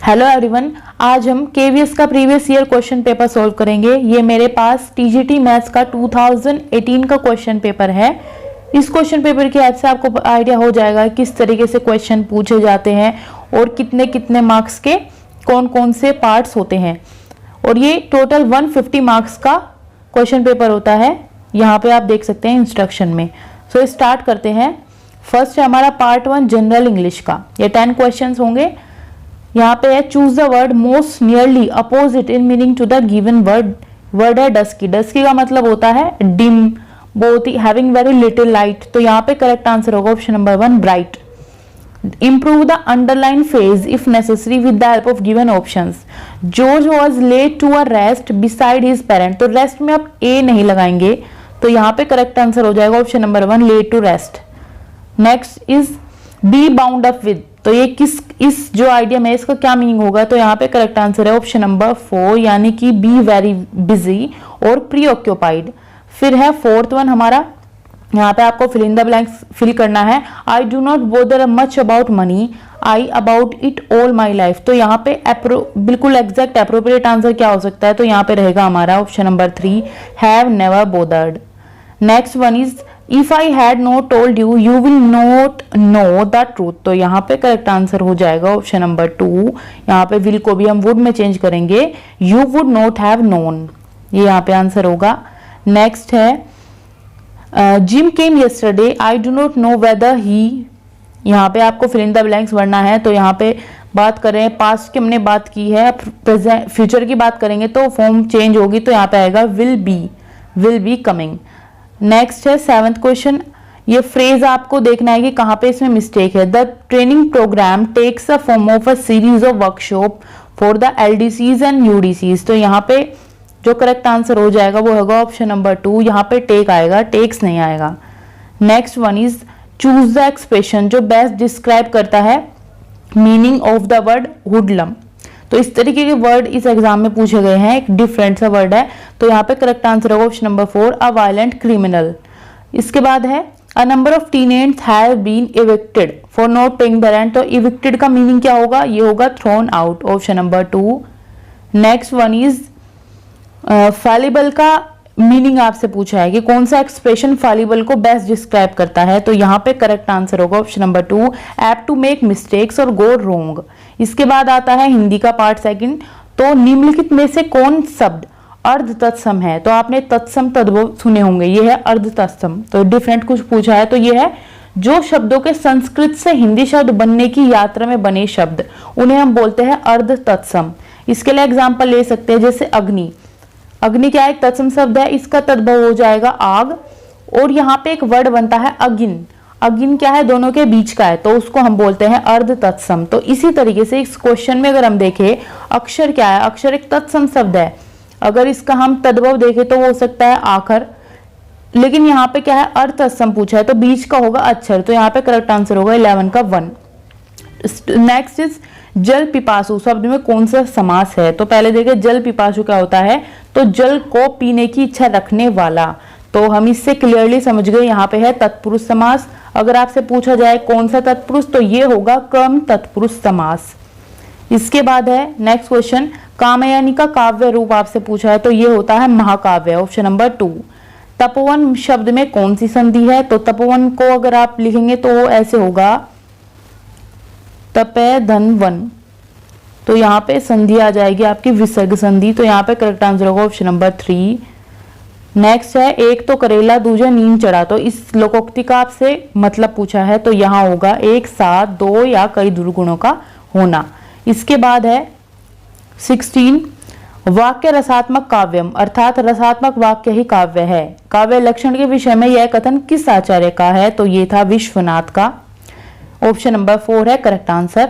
Hello everyone, आज हम KVS का previous year question paper solve करेंगे। ये मेरे पास टीजीटी मैथ्स का 2018 का क्वेश्चन पेपर है। इस क्वेश्चन पेपर की हेल्प से आपको आइडिया हो जाएगा किस तरीके से क्वेश्चन पूछे जाते हैं और कितने कितने मार्क्स के कौन कौन से पार्ट्स होते हैं। और ये टोटल 150 मार्क्स का क्वेश्चन पेपर होता है। यहाँ पे आप देख सकते हैं इंस्ट्रक्शन में। सो स्टार्ट करते हैं। फर्स्ट है हमारा पार्ट 1 जनरल इंग्लिश का। ये 10 क्वेश्चन होंगे। यहाँ पे है choose the word most nearly opposite in meaning to the given word. Word है डस्की। डस्की का मतलब होता है डिम, बहुत ही हैविंग वेरी लिटिल लाइट। तो यहाँ पे करेक्ट आंसर होगा option number 1 bright. Improve the underline phrase if necessary with the help of given options. George was laid to a rest beside his parent. तो rest में आप ए नहीं लगाएंगे, तो यहाँ पे करेक्ट आंसर हो जाएगा option number 1 laid to rest. Next is be bound up with. तो ये इस जो आइडिया में इसका क्या मीनिंग होगा, तो यहाँ पे करेक्ट आंसर है ऑप्शन नंबर 4 यानी कि बी वेरी बिजी और प्री ऑक्यूपाइड। फिर है फोर्थ वन हमारा, यहाँ पे आपको fill in the blanks fill करना है। I do not bother much about money, I about it all my life. तो यहाँ पे बिल्कुल एग्जैक्ट एप्रोप्रिएट आंसर क्या हो सकता है, तो यहाँ पे रहेगा हमारा option number 3 have never bothered. Next one is if I had not told you you will not know the truth. तो यहाँ पे करेक्ट आंसर हो जाएगा ऑप्शन नंबर 2। यहाँ पे विल को भी हम वुड में चेंज करेंगे, you would not have known, ये यहाँ पे आंसर होगा। नेक्स्ट है gym came yesterday, I do not know whether ही। यहाँ पे आपको फिल इन द ब्लैंक्स भरना है। तो यहाँ पे बात करें पास्ट की हमने बात की है, प्रेजेंट फ्यूचर की बात करेंगे तो फॉर्म चेंज होगी, तो यहाँ पे आएगा विल बी कमिंग। नेक्स्ट है 7th क्वेश्चन। ये फ्रेज आपको देखना है कि कहाँ पे इसमें मिस्टेक है। The training program takes a form of a series of workshop for the LDCs and UDCs. तो यहाँ पे जो करेक्ट आंसर हो जाएगा वो होगा ऑप्शन नंबर 2। यहाँ पे टेक आएगा, टेक्स नहीं आएगा। Next one is choose the expression जो बेस्ट डिस्क्राइब करता है मीनिंग ऑफ द वर्ड हुडलम। तो इस तरीके के वर्ड इस एग्जाम में पूछे गए हैं, एक डिफरेंट सा वर्ड है। तो यहाँ पे करेक्ट आंसर होगा option number 4 a violent criminal. इसके बाद है a number of teenagers have been evicted for not paying the rent. तो इविक्टेड का मीनिंग क्या होगा, ये होगा thrown out, option number 2। Next one is fallible का मीनिंग आपसे पूछा है कि कौन सा एक्सप्रेशन फैलिबल को बेस्ट डिस्क्राइब करता है। तो यहाँ पे करेक्ट आंसर होगा option number 2 apt to make mistakes और गो रोंग। इसके बाद आता है हिंदी का पार्ट 2। तो निम्नलिखित में से कौन शब्द अर्ध तत्सम है। तो आपने तत्सम तद्भव सुने होंगे, ये है अर्ध तत्सम। तो डिफरेंट कुछ पूछा है, तो ये है जो शब्दों के संस्कृत से हिंदी शब्द बनने की यात्रा में बने शब्द, उन्हें हम बोलते हैं अर्ध तत्सम। इसके लिए एग्जाम्पल ले सकते हैं, जैसे अग्नि। अग्नि क्या एक तत्सम शब्द है, इसका तद्भव हो जाएगा आग। और यहाँ पे एक वर्ड बनता है अगिन। अगिन क्या है, दोनों के बीच का है, तो उसको हम बोलते हैं अर्ध तत्सम। तो इसी तरीके से इस क्वेश्चन में अगर हम देखें अक्षर क्या है, अक्षर एक तत्सम शब्द है। अगर इसका हम तद्भव देखें तो वो हो सकता है आखर, लेकिन यहाँ पे क्या है अर्ध तत्सम पूछा है, तो बीच का होगा अक्षर। तो यहाँ पे करेक्ट आंसर होगा 11 का 1। नेक्स्ट इज जल पिपासु शब्द में कौन सा समास है। तो पहले देखें जल पिपासु क्या होता है, तो जल को पीने की इच्छा रखने वाला। तो हम इससे क्लियरली समझ गए, यहाँ पे है तत्पुरुष समास। अगर आपसे पूछा जाए कौन सा तत्पुरुष, तो ये होगा कर्म तत्पुरुष समास। इसके बाद है नेक्स्ट क्वेश्चन, कामयानी का काव्य रूप आपसे पूछा है, तो ये होता है महाकाव्य, ऑप्शन नंबर 2। तपोवन शब्द में कौन सी संधि है। तो तपोवन को अगर आप लिखेंगे तो वो ऐसे होगा तपे धन वन। तो यहाँ पे संधि आ जाएगी आपकी विसर्ग संधि। तो यहाँ पे करेक्ट आंसर होगा ऑप्शन नंबर 3। नेक्स्ट है एक तो करेला दूजा नीम चढ़ा। तो इस लोकोक्ति का आपसे मतलब पूछा है, तो यहाँ होगा एक साथ दो या कई दुर्गुणों का होना। इसके बाद है 16 वाक्य रसात्मक काव्यम, अर्थात रसात्मक वाक्य ही काव्य है। काव्य लक्षण के विषय में यह कथन किस आचार्य का है, तो ये था विश्वनाथ का, ऑप्शन नंबर 4 है करेक्ट आंसर।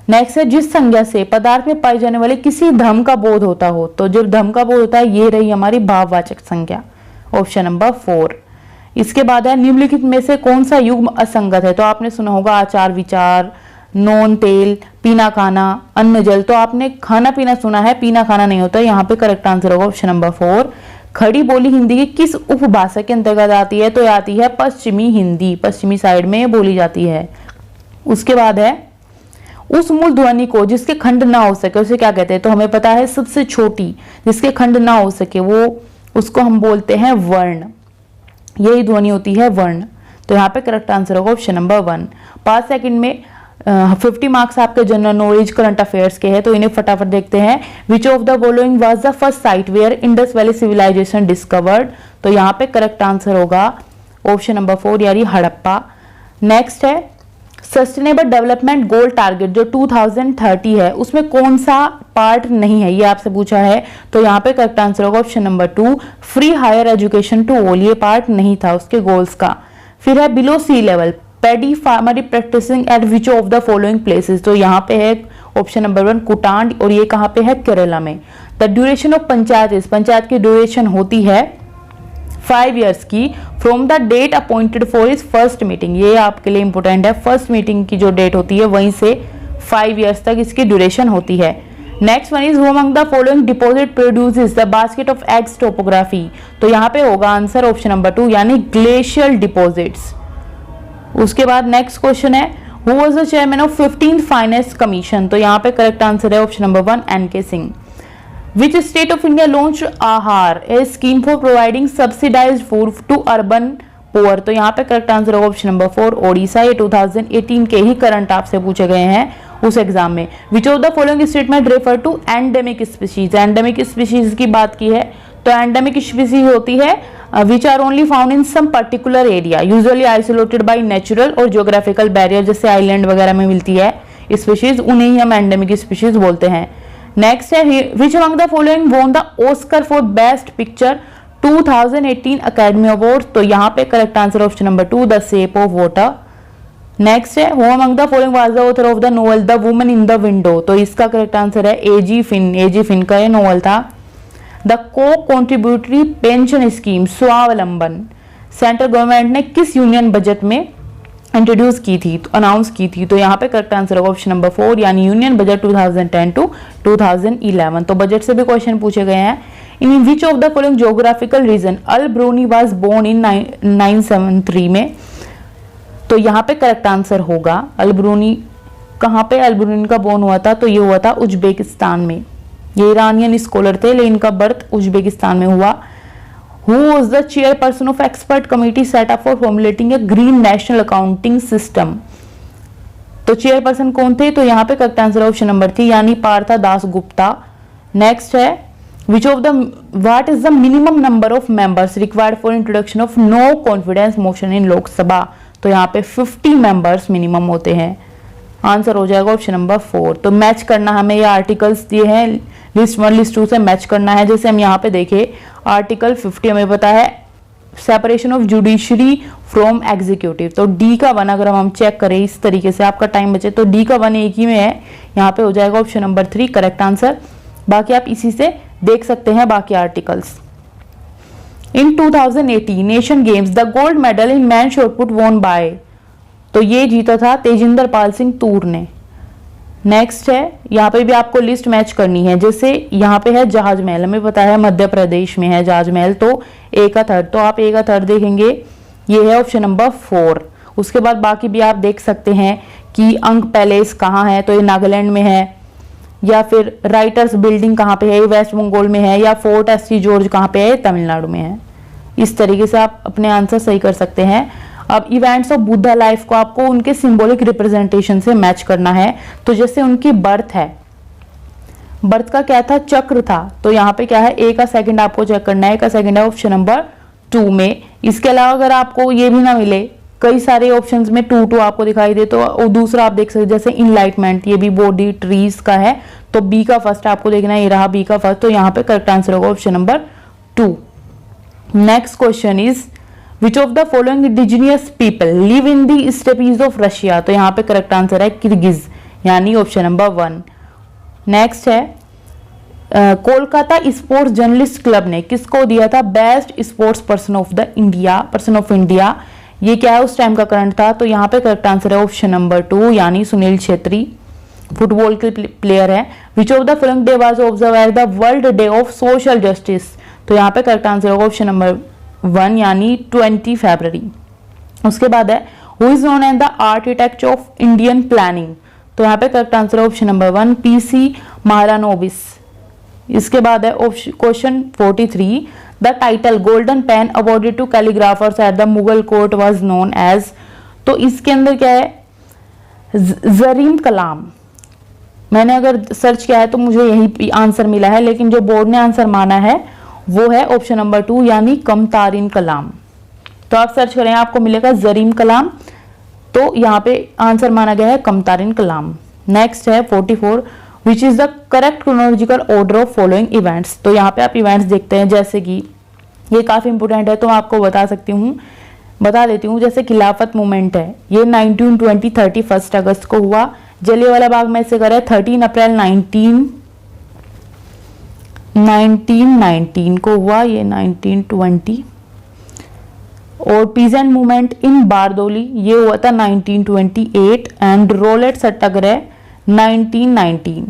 नेक्स्ट है जिस संज्ञा से पदार्थ में पाई जाने वाले किसी धर्म का बोध होता हो। तो जब धर्म का बोध होता है, ये रही हमारी भाववाचक संज्ञा, ऑप्शन नंबर 4। इसके बाद है निम्नलिखित में से कौन सा युग्म असंगत है। तो आपने सुना होगा आचार विचार, नॉन तेल, पीना खाना, अन्न जल। तो आपने खाना पीना सुना है, पीना खाना नहीं होता। यहाँ पे करेक्ट आंसर होगा ऑप्शन नंबर 4। खड़ी बोली हिंदी की किस उपभाषा के अंतर्गत आती है। तो आती है पश्चिमी हिंदी, पश्चिमी साइड में बोली जाती है। उसके बाद है उस मूल ध्वनि को जिसके खंड ना हो सके उसे क्या कहते हैं? तो हमें पता है सबसे छोटी जिसके खंड ना हो सके वो उसको हम बोलते हैं वर्ण। यही ध्वनि होती है वर्ण। तो यहाँ पे करेक्ट आंसर होगा ऑप्शन नंबर 1। 5 सेकंड में 50 मार्क्स आपके जनरल नॉलेज करंट अफेयर्स के हैं, तो इन्हें फटाफट देखते हैं। Which of the following was the first site where Indus Valley civilisation discovered? तो यहाँ पे करेक्ट आंसर होगा ऑप्शन नंबर 4 यानी हड़प्पा। नेक्स्ट है सस्टेनेबल डेवलपमेंट गोल टारगेट जो 2030 है उसमें कौन सा पार्ट नहीं है, ये आपसे पूछा है। तो यहाँ पे करेक्ट आंसर होगा option number 2 free higher education to all, ये पार्ट नहीं था उसके गोल्स का। फिर है below sea level paddy farming practising at which of the following places? तो यहाँ पे है ऑप्शन नंबर 1 कुटांड, और ये कहाँ पे है? केरला में। द ड्यूरेशन ऑफ पंचायत की ड्यूरेशन होती है 5 इयर्स की from the date appointed for its first meeting, ये आपके लिए इंपॉर्टेंट है। फर्स्ट मीटिंग की जो डेट होती है वहीं से 5 इयर्स तक इसकी ड्यूरेशन होती है। Next one is who among the following deposit produces the basket of eggs topography? तो यहाँ पे होगा आंसर ऑप्शन नंबर 2 यानी ग्लेशियल डिपॉजिट्स। उसके बाद नेक्स्ट क्वेश्चन है who was the chairman of 15th finance commission? तो यहाँ पे करेक्ट आंसर है option number 1 NK Singh. Which state of India launched आहार a scheme for providing subsidized food to urban poor? तो यहाँ पे करेक्ट आंसर होगा ऑप्शन नंबर 4 ओडिशा। ये 2018 के ही करंट आपसे पूछे गए हैं उस एग्जाम में। Which of the following statement refer to endemic species? Endemic species की बात की है तो एंडेमिक स्पीशीज होती है which are only found in some particular area usually isolated by natural और geographical barrier, जैसे आइलैंड वगैरह में मिलती है स्पीशीज, उन्हें ही हम एंडेमिक स्पीशीज बोलते हैं। नेक्स्ट है which among the following won the Oscar for best picture 2018 academy award? तो यहाँ पे correct answer option number 2 the shape of water. Next है who among the following was the author of the novel the woman in the window? तो इसका correct answer है एजी fin का ये novel था। द को कॉन्ट्रीब्यूटरी पेंशन स्कीम स्वावलंबन central government ने किस यूनियन बजट में इंट्रोड्यूस की थी, अनाउंस की थी? तो यहाँ पे करेक्ट आंसर होगा ऑप्शन नंबर 4 यानी यूनियन बजट 2010 टू 2011। तो बजट से भी क्वेश्चन पूछे गए हैं। In which of the following geographical region Al Biruni was born in 973 में? तो यहाँ पे करेक्ट आंसर होगा अल ब्रूनी। कहाँ पे अल ब्रूनी का बोर्न हुआ था? तो ये हुआ था उज्बेकिस्तान में। ये ईरानियन स्कॉलर थे लेकिन इनका बर्थ उज्बेकिस्तान में हुआ। Who was the chairperson of expert committee set up for formulating a green national accounting system? तो चेयरपर्सन कौन थे? तो यहाँ पे करेक्ट आंसर ऑप्शन नंबर 3 यानी पार्था दास गुप्ता। नेक्स्ट है which of the what is the minimum number of members required for introduction of no confidence motion in Lok Sabha? तो यहाँ पे 50 मेंबर्स मिनिमम होते हैं। आंसर हो जाएगा ऑप्शन नंबर 4। तो मैच करना हमें ये आर्टिकल्स दिए हैं लिस्ट 1 लिस्ट 2 से मैच करना है। जैसे हम यहाँ पे देखें आर्टिकल 50 हमें पता है separation of judiciary from executive, तो डी का 1 अगर हम चेक करें इस तरीके से आपका टाइम बचे तो डी का 1 एक ही में है, यहाँ पे हो जाएगा ऑप्शन नंबर 3 करेक्ट आंसर। बाकी आप इसी से देख सकते हैं बाकी articles. In 2018 Asian games the gold medal in man shot put won by? तो ये जीता था तेजिंदर पाल सिंह तूर ने। नेक्स्ट है यहाँ पे भी आपको लिस्ट मैच करनी है। जैसे यहाँ पे है जहाज महल, हमें पता है मध्य प्रदेश में है जहाज महल, तो ए का थर्ड, तो आप ए का थर्ड देखेंगे ये है ऑप्शन नंबर 4। उसके बाद बाकी भी आप देख सकते हैं कि अंक पैलेस कहाँ है, तो ये नागालैंड में है, या फिर राइटर्स बिल्डिंग कहाँ पे है, वेस्ट बंगाल में है, या फोर्ट एसटी जॉर्ज कहाँ पे है, तमिलनाडु में है। इस तरीके से आप अपने आंसर सही कर सकते हैं। अब इवेंट्स ऑफ बुद्धा लाइफ को आपको उनके सिंबॉलिक रिप्रेजेंटेशन से मैच करना है। तो जैसे उनकी बर्थ है, बर्थ का क्या था, चक्र था, तो यहाँ पे क्या है ए का सेकंड आपको चेक करना है, ए का सेकंड है ऑप्शन नंबर 2 में। इसके अलावा अगर आपको ये भी ना मिले, कई सारे ऑप्शंस में 2 आपको दिखाई दे, तो दूसरा आप देख सकते जैसे इनलाइटमेंट, ये भी बॉडी ट्रीज का है, तो बी का फर्स्ट आपको देखना है, ये रहा बी का फर्स्ट, तो यहाँ पे करेक्ट आंसर होगा option number 2। Next question is which of the following indigenous people live in the steppes of Russia? तो यहाँ पे करेक्ट आंसर है किर्गिज यानी ऑप्शन नंबर 1। नेक्स्ट है कोलकाता स्पोर्ट्स जर्नलिस्ट क्लब ने किसको दिया था best sports person of India? ये क्या है उस टाइम का करंट था, तो यहाँ पे करेक्ट आंसर है ऑप्शन नंबर 2 यानी सुनील छेत्री, फुटबॉल के प्लेयर है। Which of the following day was observe as the world day of social justice? तो यहाँ पे करेक्ट आंसर होगा ऑप्शन नंबर 1 यानी 20 फरवरी। उसके बाद है who is known as the architect of Indian planning? तो यहाँ पे करेक्ट आंसर है ऑप्शन नंबर 1 पीसी महारानोबिस। इसके बाद है question 43, the title golden pen awarded to calligraphers at the Mughal court was known as. तो इसके अंदर क्या है, जरीम कलाम। मैंने अगर सर्च किया है तो मुझे यही आंसर मिला है, लेकिन जो बोर्ड ने आंसर माना है वो है ऑप्शन नंबर 2 यानी कमतारिन कलाम। तो आप सर्च करें आपको मिलेगा जरीम कलाम, तो यहाँ पे आंसर माना गया है कमतारिन कलाम। नेक्स्ट है 44, which is the correct chronological order of following events. तो यहाँ पे आप इवेंट्स देखते हैं, जैसे कि ये काफी इंपोर्टेंट है तो आपको बता देती हूँ। जैसे खिलाफत मूवमेंट है, ये 1920 31 अगस्त को हुआ। जलियांवाला बाग में से करें 13 अप्रैल 1919 को हुआ, ये 1920। और पीजेंट मूवमेंट इन बारदोली ये हुआ था 1928 एंड रोलेट सत्याग्रह 1919।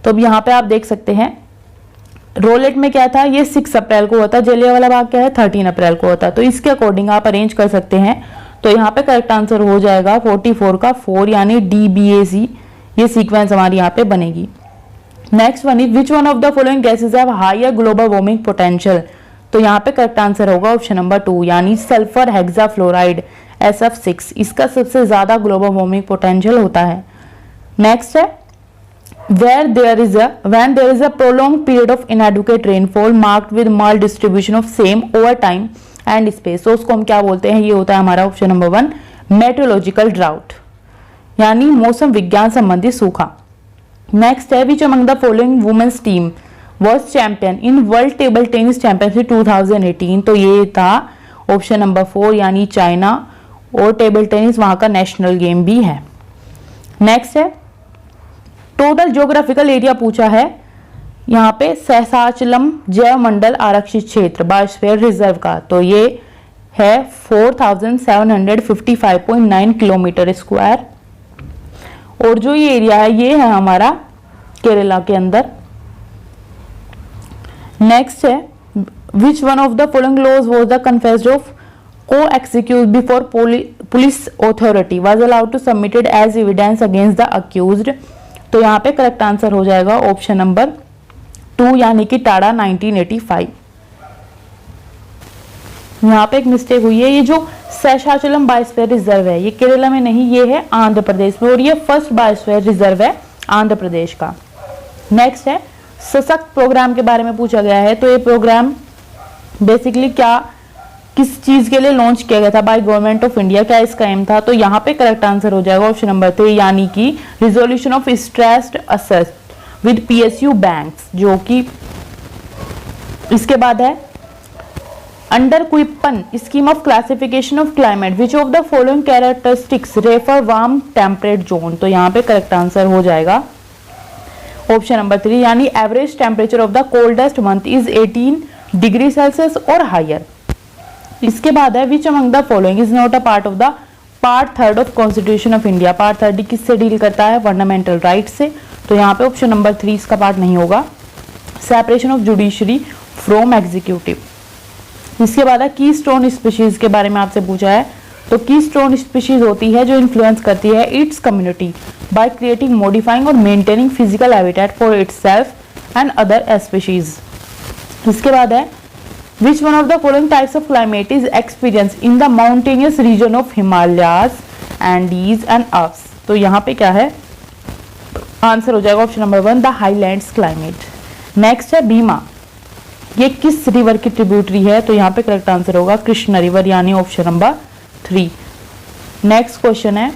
तो अब यहाँ पे आप देख सकते हैं रोलेट में क्या था, ये 6 अप्रैल को होता, जलियांवाला बाग क्या है 13 अप्रैल को होता। तो इसके अकॉर्डिंग आप अरेंज कर सकते हैं। तो यहाँ पे करेक्ट आंसर हो जाएगा 44 का 4 यानी DBAC, ये सीक्वेंस हमारी यहाँ पे बनेगी। Next one is which one of the following gases have higher global warming potential. तो यहाँ पे करेक्ट आंसर होगा ऑप्शन नंबर 2 यानी सल्फर हेक्साफ्लोराइड SF6, इसका सबसे ज्यादा ग्लोबल वार्मिंग पोटेंशियल होता है। नेक्स्ट है when there is a prolonged period of inadequate rainfall marked with maldistribution of same over time and space, तो उसको हम क्या बोलते हैं, ये होता है हमारा ऑप्शन नंबर 1 मेट्रोलॉजिकल ड्राउट यानी मौसम विज्ञान संबंधी सूखा। नेक्स्ट है which among the following women's team was champion in world table tennis championship 2018। तो ये था ऑप्शन नंबर 4 यानी चाइना, और टेबल टेनिस वहां का नेशनल गेम भी है। नेक्स्ट है टोटल ज्योग्राफिकल एरिया पूछा है यहाँ पे सहसाचलम जैव मंडल आरक्षित क्षेत्र बायोस्फीयर रिजर्व का, तो ये है 4755.9 किलोमीटर स्क्वायर। और जो ये एरिया है ये है हमारा केरला के अंदर। नेक्स्ट है which one of the following laws was the confessed of co accused before police authority was allowed to submitted as evidence against the accused. तो यहाँ पे करेक्ट आंसर हो जाएगा ऑप्शन नंबर 2 यानी कि टाडा 1985। यहाँ पे एक मिस्टेक हुई है, ये जो शेषाचलम बायोस्फीयर रिजर्व है ये केरला में नहीं, ये है आंध्र प्रदेश में, और ये फर्स्ट बायोस्फीयर रिजर्व है आंध्र प्रदेश का। नेक्स्ट है सशक्त प्रोग्राम के बारे में पूछा गया है। तो ये प्रोग्राम बेसिकली किस चीज के लिए लॉन्च किया गया था बाय गवर्नमेंट ऑफ इंडिया, क्या इसका एम था। तो यहाँ पे करेक्ट आंसर हो जाएगा ऑप्शन नंबर 3 यानी कि resolution of stressed asset with PSU banks, जो कि इसके बाद है under Koppen scheme of classification of climate which of the following characteristics refer warm temperate zone. तो यहाँ पे करेक्ट आंसर हो जाएगा ऑप्शन नंबर 3 यानी average temperature of the coldest month is 18 degree Celsius और हायर। इसके बाद है which among the following is not a part of the part 3 of constitution of India. Part 30 किससे डील करता है, फंडामेंटल राइट से। तो यहाँ पे ऑप्शन नंबर 3 इसका पार्ट नहीं होगा, separation of judiciary from executive. इसके बाद है की स्टोन स्पीशीज के बारे में आपसे पूछा है। तो की स्टोन स्पीशीज होती है जो इन्फ्लुएंस करती है its community by creating, modifying और maintaining physical habitat for itself and other species. इसके बाद है Which one of the following types of climate is experienced in the mountainous region of Himalayas, Andes and Alps? तो यहाँ पे क्या है, answer हो जाएगा option number 1 the highlands climate. Next है भीमा, ये किस रिवर की ट्रिब्यूटरी है। तो यहाँ पे करेक्ट आंसर होगा कृष्णा रिवर यानी ऑप्शन नंबर 3। नेक्स्ट क्वेश्चन है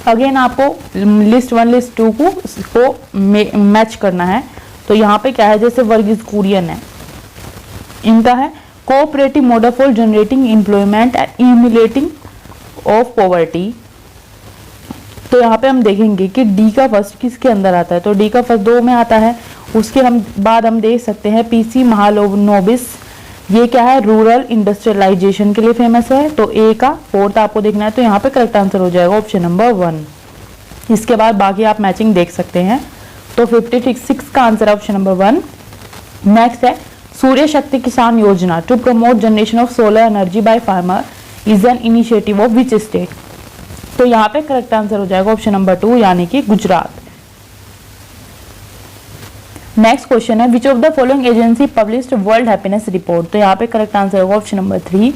अगेन आपको लिस्ट 1 लिस्ट 2 को मैच करना है। तो यहाँ पे क्या है, जैसे वर्गीज कुरियन है, इनका है cooperative model for generating employment and emulating of poverty. तो यहाँ पे हम देखेंगे कि डी का फर्स्ट किसके अंदर आता है। तो डी का फर्स्ट 2 में आता है। उसके बाद हम देख सकते हैं पीसी महालोनोबिस, ये क्या है रूरल इंडस्ट्रियलाइजेशन के लिए फेमस है। तो ए का 4th आपको देखना है। तो यहाँ पे करेक्ट आंसर हो जाएगा ऑप्शन नंबर 1। इसके बाद बाकी आप मैचिंग देख सकते हैं। तो 56 का आंसर ऑप्शन नंबर 1। नेक्स्ट है सूर्य Shakti Kisan Yojana to promote generation of solar energy by farmer is an initiative of which state. तो यहाँ पे करेक्ट आंसर हो जाएगा ऑप्शन नंबर 2 यानी कि गुजरात। नेक्स्ट क्वेश्चन है which of the following agency published world happiness report. तो यहाँ पे करेक्ट आंसर होगा option number 3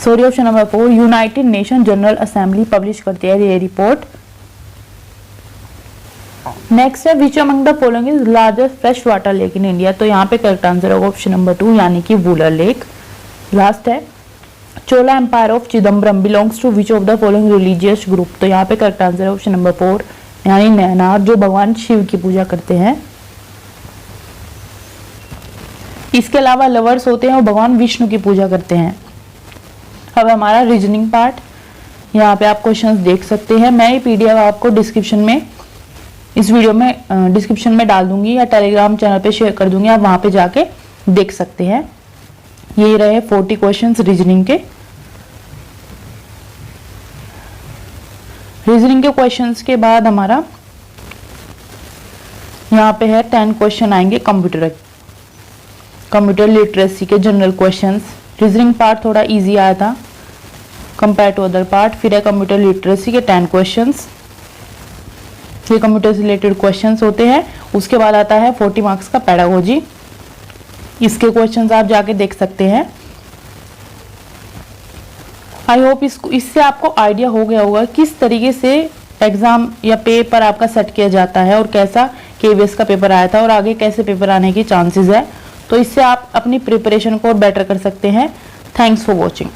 sorry option number 4 United Nation General Assembly publish करती है ये रिपोर्ट। नेक्स्ट है which among the following is largest fresh water lake in India. तो यहाँ पे करेक्ट आंसर होगा ऑप्शन नंबर 2 यानी कि वुलर लेक। लास्ट है Chola empire of Chidambaram belongs to which of the following religious group. तो यहाँ पे करेक्ट आंसर है ऑप्शन नंबर 4 यानी नैनार, जो भगवान शिव की पूजा करते हैं। इसके अलावा लवर्स होते हैं और भगवान विष्णु की पूजा करते हैं। अब हमारा रीजनिंग पार्ट, यहाँ पे आप क्वेश्चंस देख सकते हैं। मैं ये पीडीएफ आपको डिस्क्रिप्शन में इस वीडियो में डिस्क्रिप्शन में डाल दूंगी या टेलीग्राम चैनल पे शेयर कर दूंगी, आप वहां पे जाके देख सकते हैं। ये रहे 40 क्वेश्चंस रीजनिंग के। रीजनिंग के क्वेश्चंस के बाद हमारा यहाँ पे है 10 क्वेश्चन आएंगे कंप्यूटर लिटरेसी के जनरल क्वेश्चंस। रीजनिंग पार्ट थोड़ा इजी आया था कंपेयर टू अदर पार्ट। फिर है कंप्यूटर लिटरेसी के 10 क्वेश्चंस, ये कंप्यूटर से रिलेटेड क्वेश्चंस होते हैं। उसके बाद आता है 40 मार्क्स का पेडागोजी, इसके क्वेश्चंस आप जाके देख सकते हैं। आई होप इससे आपको आइडिया हो गया होगा किस तरीके से एग्जाम या पेपर आपका सेट किया जाता है और कैसा केवीएस का पेपर आया था और आगे कैसे पेपर आने की चांसेस है। तो इससे आप अपनी प्रिपरेशन को और बेटर कर सकते हैं। Thanks for watching.